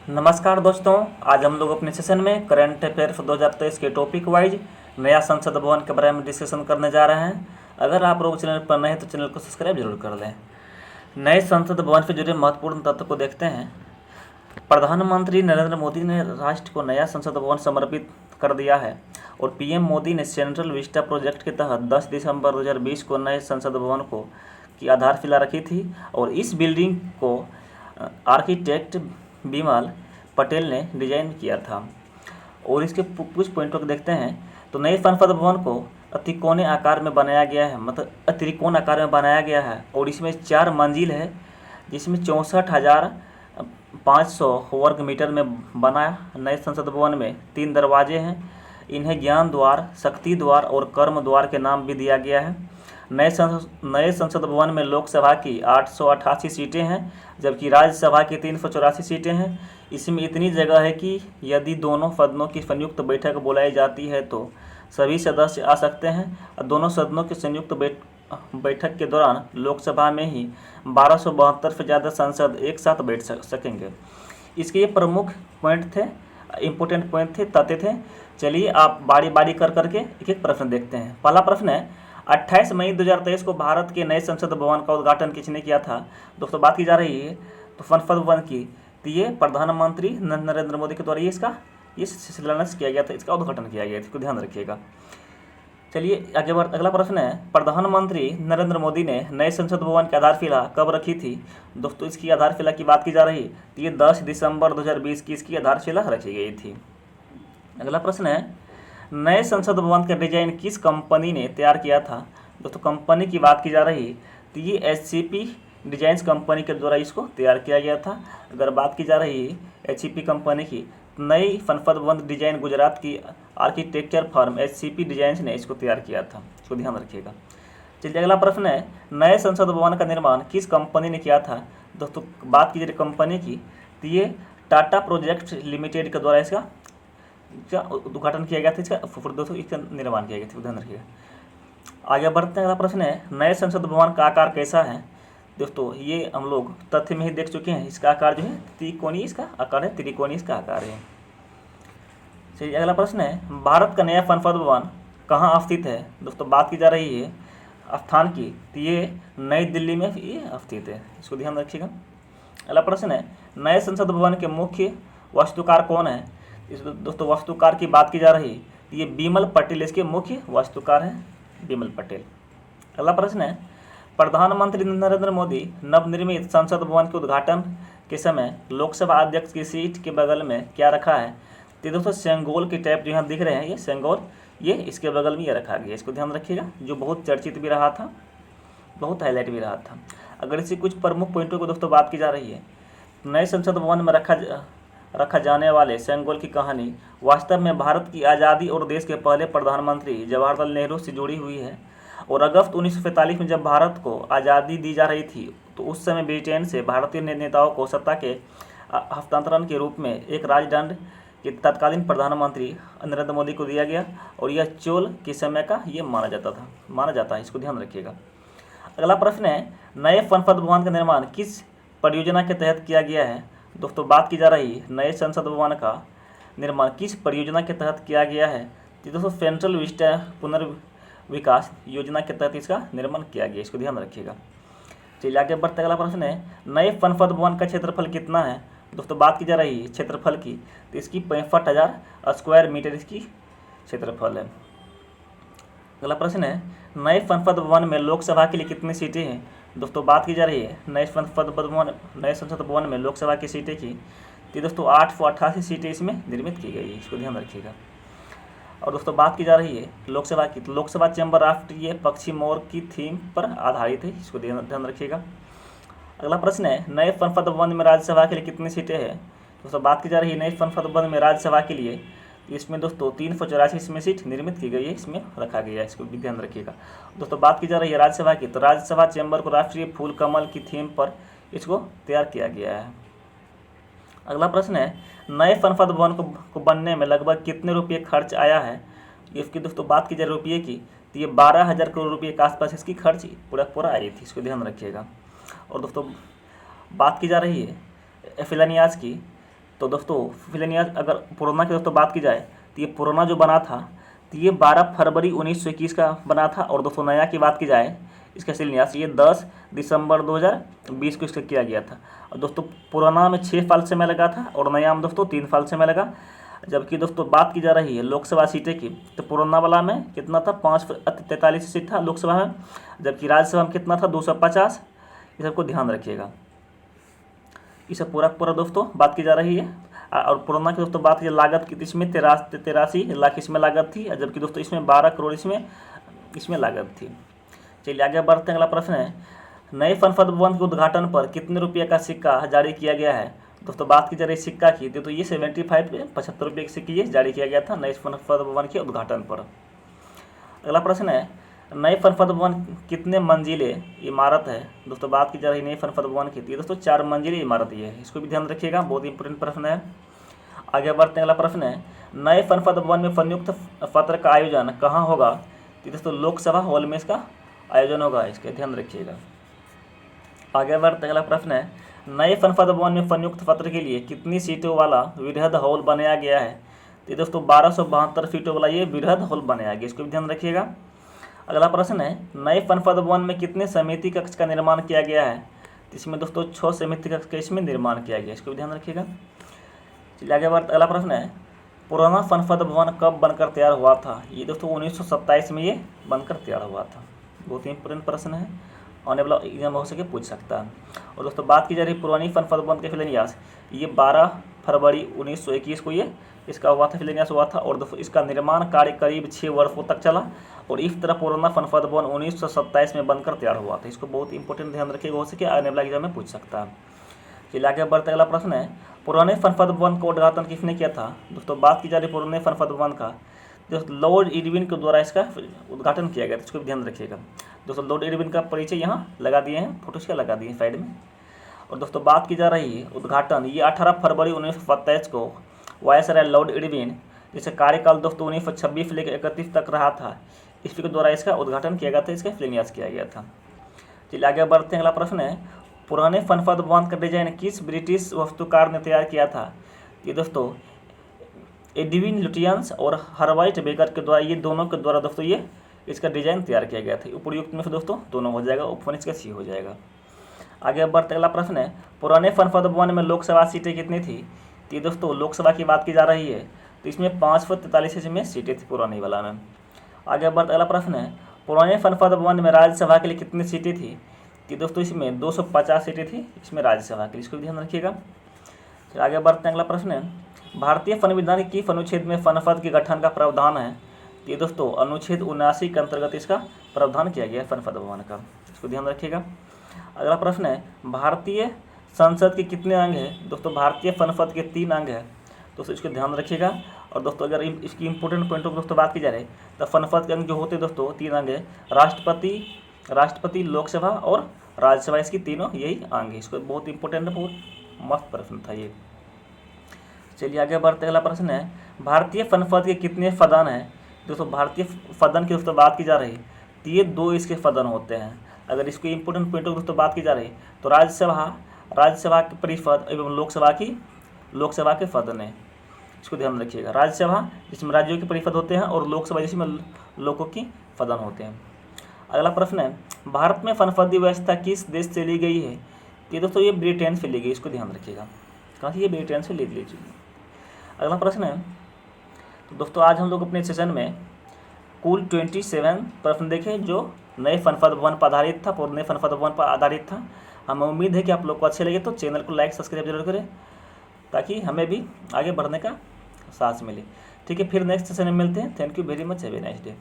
नमस्कार दोस्तों, आज हम लोग अपने सेशन में करंट अफेयर्स 2023 के टॉपिक वाइज नया संसद भवन के बारे में डिस्कशन करने जा रहे हैं। अगर आप लोग चैनल पर नए हैं तो चैनल को सब्सक्राइब जरूर कर लें। नए संसद भवन से जुड़े महत्वपूर्ण तथ्य को देखते हैं। प्रधानमंत्री नरेंद्र मोदी ने राष्ट्र को नया संसद भवन समर्पित कर दिया है और पीएम मोदी ने सेंट्रल विस्टा प्रोजेक्ट के तहत 10 दिसंबर 2020 को नए संसद भवन की आधारशिला रखी थी और इस बिल्डिंग को आर्किटेक्ट बिमल पटेल ने डिजाइन किया था। और इसके कुछ पॉइंटों को देखते हैं तो नए संसद भवन को त्रिकोणीय आकार में बनाया गया है, मतलब त्रिकोण आकार में बनाया गया है और इसमें 4 मंजिल है, जिसमें 64,500 वर्ग मीटर में बना। नए संसद भवन में 3 दरवाजे हैं, इन्हें ज्ञान द्वार, शक्ति द्वार और कर्म द्वार के नाम भी दिया गया है। नए संसद भवन में लोकसभा की 888 सीटें हैं, जबकि राज्यसभा की 384 सीटें हैं। इसमें इतनी जगह है कि यदि दोनों सदनों की संयुक्त बैठक बुलाई जाती है तो सभी सदस्य आ सकते हैं और दोनों सदनों की संयुक्त बैठक के दौरान लोकसभा में ही 1272 से ज़्यादा सांसद एक साथ बैठ सकेंगे। इसके ये प्रमुख पॉइंट थे, इम्पोर्टेंट पॉइंट थे, तथ्य थे। चलिए आप बारी बारी कर करके एक एक प्रश्न देखते हैं। पहला प्रश्न है, 28 मई 2023 को भारत के नए संसद भवन का उद्घाटन किसने किया था? दोस्तों बात की जा रही है तो संसद भवन की, तो ये प्रधानमंत्री नरेंद्र मोदी के द्वारा ये शिलान्यास किया गया था, इसका उद्घाटन किया गया था, इसको ध्यान रखिएगा। चलिए आगे बढ़, अगला प्रश्न है, प्रधानमंत्री नरेंद्र मोदी ने नए संसद भवन की आधारशिला कब रखी थी? दोस्तों इसकी आधारशिला की बात की जा रही तो ये 10 दिसंबर 2020 की इसकी आधारशिला रखी गई थी। अगला प्रश्न है, नए संसद भवन का डिजाइन किस कंपनी ने तैयार किया था? दोस्तों कंपनी की बात की जा रही तो ये एचसीपी डिजाइंस कंपनी के द्वारा इसको तैयार किया गया था। अगर बात की जा रही है एचसीपी कंपनी की, नई संसद भवन डिजाइन गुजरात की आर्किटेक्चर फर्म एचसीपी डिजाइंस ने इसको तैयार किया था, इसको ध्यान रखिएगा। चलिए अगला प्रश्न है, नए संसद भवन का निर्माण किस कंपनी ने किया था? दोस्तों बात की जा रही कंपनी की तो ये टाटा प्रोजेक्ट लिमिटेड के द्वारा इसका उद्घाटन किया गया था, दोस्तों इसका निर्माण किया गया था, ध्यान रखिएगा। आगे बढ़ते हैं, अगला प्रश्न है, नए संसद भवन का आकार कैसा है? दोस्तों ये हम लोग तथ्य में ही देख चुके हैं, इसका आकार जो है त्रिकोणीय, इसका आकार है त्रिकोणीय, इसका आकार है। चलिए अगला प्रश्न है, भारत का नया संसद भवन कहाँ स्थित है? दोस्तों बात की जा रही है स्थान की, तो ये नई दिल्ली में ये स्थित है, इसको ध्यान रखिएगा। अगला प्रश्न है, नए संसद भवन के मुख्य वास्तुकार कौन है? दोस्तों वास्तुकार की बात की जा रही तो ये बिमल पटेल इसके मुख्य वास्तुकार हैं, बिमल पटेल। अगला प्रश्न है, प्रधानमंत्री नरेंद्र मोदी नवनिर्मित संसद भवन के उद्घाटन के समय लोकसभा अध्यक्ष की सीट के बगल में क्या रखा है? तो दोस्तों सेंगोल की टाइप जो यहाँ दिख रहे हैं, ये सेंगोल, ये इसके बगल में ये रखा गया, इसको ध्यान रखिएगा, जो बहुत चर्चित भी रहा था, बहुत हाईलाइट भी रहा था। अगर इसी कुछ प्रमुख पॉइंटों को दोस्तों बात की जा रही है, नए संसद भवन में रखा जाने वाले सेंगोल की कहानी वास्तव में भारत की आज़ादी और देश के पहले प्रधानमंत्री जवाहरलाल नेहरू से जुड़ी हुई है। और अगस्त 1945 में जब भारत को आज़ादी दी जा रही थी तो उस समय ब्रिटेन से भारतीय नेताओं को सत्ता के हस्तांतरण के रूप में एक राजदंड के तत्कालीन प्रधानमंत्री नरेंद्र मोदी को दिया गया और यह चोल के समय का ये माना जाता है, इसको ध्यान रखिएगा। अगला प्रश्न है, नए संसद भवन का निर्माण किस परियोजना के तहत किया गया है? दोस्तों बात की जा रही है नए संसद भवन का निर्माण किस परियोजना के तहत किया गया है? तो दोस्तों सेंट्रल विस्टा पुनर्विकास योजना के तहत इसका निर्माण किया गया, इसको ध्यान रखिएगा। चलिए आगे बढ़ते, अगला प्रश्न है, नए संसद भवन का क्षेत्रफल कितना है? दोस्तों बात की जा रही है क्षेत्रफल की, तो इसकी 65,000 स्क्वायर मीटर इसकी क्षेत्रफल है। अगला प्रश्न है, नए संसद भवन में लोकसभा के लिए कितनी सीटें हैं? दोस्तों बात की जा रही है नए संसद भवन में लोकसभा की सीटें की, तो दोस्तों 888 सीटें इसमें निर्मित की गई है, इसको ध्यान रखिएगा। और दोस्तों बात की जा रही है लोकसभा की, तो लोकसभा चैम्बर राष्ट्रीय पक्षी मोर की थीम पर आधारित है, इसको ध्यान रखिएगा। अगला प्रश्न है, नए संसद भवन में राज्यसभा के लिए कितनी सीटें हैं? दोस्तों बात की जा रही है नए संसद भवन में राज्यसभा के लिए, इसमें दोस्तों 384 इसमें सीट निर्मित की गई है, इसमें रखा गया है, इसको भी ध्यान रखिएगा। दोस्तों बात की जा रही है राज्यसभा की, तो राज्यसभा चैम्बर को राष्ट्रीय फूल कमल की थीम पर इसको तैयार किया गया है। अगला प्रश्न है, नए संसद भवन को बनने में लगभग कितने रुपये खर्च आया है? इसकी दोस्तों बात की जाए रुपये की, तो ये 12,000 करोड़ रुपये के आसपास इसकी खर्च पूरा आई थी, इसको ध्यान रखिएगा। और दोस्तों बात की जा रही है शिलान्यास की, तो दोस्तों शिलान्यास अगर पुराना की दोस्तों बात की जाए तो ये पुराना जो बना था तो ये 12 फरवरी 1921 का बना था। और दोस्तों नया की बात की जाए इसका शिलान्यास ये 10 दिसंबर 2020 को इसका किया गया था। और दोस्तों पुराना में 6 साल समय लगा था और नया में दोस्तों 3 साल समय लगा। जबकि दोस्तों बात की जा रही है लोकसभा सीटें की तो पुराना वाला में कितना था 543 सीट था लोकसभा में, जबकि राज्यसभा में कितना था 250। ये सबको ध्यान रखिएगा। इसे पूरा दोस्तों बात की जा रही है। और पुराना की दोस्तों बात की लागत की इसमें 83 लाख इसमें लागत थी, जबकि दोस्तों इसमें 12 करोड़ इसमें लागत थी। चलिए आगे बढ़ते हैं। अगला प्रश्न है नए संसद भवन के उद्घाटन पर कितने रुपये का सिक्का जारी किया गया है। दोस्तों बात की जा रही सिक्का की तो ये 75 रुपये के सिक्के जारी किया गया था नए संसद भवन के उद्घाटन पर। अगला प्रश्न है नए संसद भवन कितने मंजिले इमारत है। दोस्तों बात की जा रही नए संसद भवन की दोस्तों 4 मंजिले इमारत ये है, इसको भी ध्यान रखिएगा, बहुत इंपॉर्टेंट प्रश्न है। आगे बढ़ते हैं। अगला प्रश्न है नए संसद भवन में संयुक्त सत्र का आयोजन कहाँ होगा। तो दोस्तों लोकसभा हॉल में इसका आयोजन होगा, इसका ध्यान रखिएगा। आगे बढ़ते हैं। अगला प्रश्न है नए संसद भवन में संयुक्त सत्र के लिए कितनी सीटों वाला वृहद हॉल बनाया गया है। तो दोस्तों 1272 सीटों वाला ये वृहद हॉल बनाया गया, इसको भी ध्यान रखिएगा। अगला प्रश्न है नए संसद भवन में कितने समिति कक्ष का निर्माण किया गया है। तो इसमें दोस्तों 6 समिति कक्ष का इसमें निर्माण किया गया, इसको भी ध्यान रखिएगा। चलिए आगे बढ़ते। अगला प्रश्न है पुराना संसद भवन कब बनकर तैयार हुआ था। ये दोस्तों 1927 में ये बनकर तैयार हुआ था, बहुत ही इंपॉर्टेंट प्रश्न है, आने वाला एग्जाम हो सके पूछ सकता है। और दोस्तों बात की जा रही पुरानी संसद भवन के शिलान्यास ये 12 फरवरी 1921 को ये इसका हुआ था, शिलान्यास हुआ था। और दोस्तों इसका निर्माण कार्य करीब 6 वर्षों तक चला। और इस तरह पुराना संसद भवन 1927 में बनकर तैयार हुआ था, इसको बहुत इंपॉर्टेंट ध्यान रखिएगा, हो सके आने वाला एग्जाम में पूछ सकता है। चलिए आगे बढ़ते। अगला प्रश्न है पुराने संसद भवन का उद्घाटन किसने किया था। दोस्तों बात की जा रही पुराने संसद भवन का दोस्तों लॉर्ड इरविन के द्वारा इसका उद्घाटन किया गया था, इसको भी ध्यान रखिएगा। दोस्तों लॉर्ड इरविन का परिचय यहाँ लगा दिए हैं, फोटो इसका लगा दिए साइड में। और दोस्तों बात की जा रही है उद्घाटन ये 18 फरवरी 1927 को वायसराय लॉर्ड इरविन जिसका कार्यकाल दोस्तों 1926 लेकर 31 तक रहा था, इसके द्वारा इसका उद्घाटन किया गया था, इसका शिलान्यास किया गया था। चलिए आगे बढ़ते हैं। अगला प्रश्न है पुराने संसद भवन का डिजाइन किस ब्रिटिश वास्तुकार ने तैयार किया था। ये दोस्तों एडविन लुटियंस और हरवाइट बेकर के द्वारा, ये दोनों के द्वारा दोस्तों ये इसका डिजाइन तैयार किया गया था। उपयुक्त में से दोस्तों दोनों हो जाएगा, ऑप्शन इसका सी हो जाएगा। आगे बढ़ते। अगला प्रश्न है पुराने संसद भवन में लोकसभा सीटें कितनी थी। तो ये दोस्तों लोकसभा की बात की जा रही है तो इसमें 543 में सीटें थी पुरानी वाला में। आगे बढ़ते। अगला प्रश्न है पुराने संसद भवन में राज्यसभा के लिए कितनी सीटें थी। तो दोस्तों इसमें 250 सीटें थी इसमें राज्यसभा के लिए, इसको भी ध्यान रखिएगा। फिर आगे बढ़ते हैं। अगला प्रश्न है भारतीय संविधान की अनुच्छेद में संसद के गठन का प्रावधान है। ये दोस्तों अनुच्छेद 79 के अंतर्गत इसका प्रावधान किया गया है संसद भवन का, इसको ध्यान रखिएगा। अगला प्रश्न है भारतीय संसद के कितने अंग हैं। दोस्तों भारतीय संसद के 3 अंग हैं, दोस्तों इसको ध्यान रखिएगा। और दोस्तों अगर इसकी इंपॉर्टेंट पॉइंटों की दोस्तों बात की जा रही है तो संसद के अंग जो होते हैं दोस्तों 3 अंग है, राष्ट्रपति, लोकसभा और राज्यसभा, इसकी तीनों यही अंग है। इसको बहुत इंपॉर्टेंट, बहुत मस्त प्रश्न था ये। चलिए आगे बढ़ते। अगला प्रश्न है भारतीय संसद के कितने सदन हैं। दोस्तों भारतीय सदन की दोस्तों बात की जा रही है तो ये 2 इसके सदन होते हैं। अगर इसको इंपॉर्टेंट पॉइंटों की दोस्तों बात की जा रही है तो राज्यसभा की परिषद एवं लोकसभा के सदन है, इसको ध्यान रखिएगा। राज्यसभा जिसमें राज्यों के परिषद होते हैं और लोकसभा जिसमें लोगों की सदन होते हैं। अगला प्रश्न है भारत में संसदीय व्यवस्था किस देश से ली गई है। ये दोस्तों ये ब्रिटेन से ली गई, इसको ध्यान रखिएगा, कहाँ से ये ब्रिटेन से ले लीजिए। अगला प्रश्न है तो दोस्तों आज हम लोग अपने सेशन में कुल 27 प्रश्न देखे जो नए संसद भवन पर आधारित था, पुराने संसद भवन पर आधारित था। हमें उम्मीद है कि आप लोग को अच्छे लगे, तो चैनल को लाइक सब्सक्राइब जरूर करें ताकि हमें भी आगे बढ़ने का साहस मिले। ठीक है, फिर नेक्स्ट सेशन में मिलते हैं। Thank you very much, have a nice day.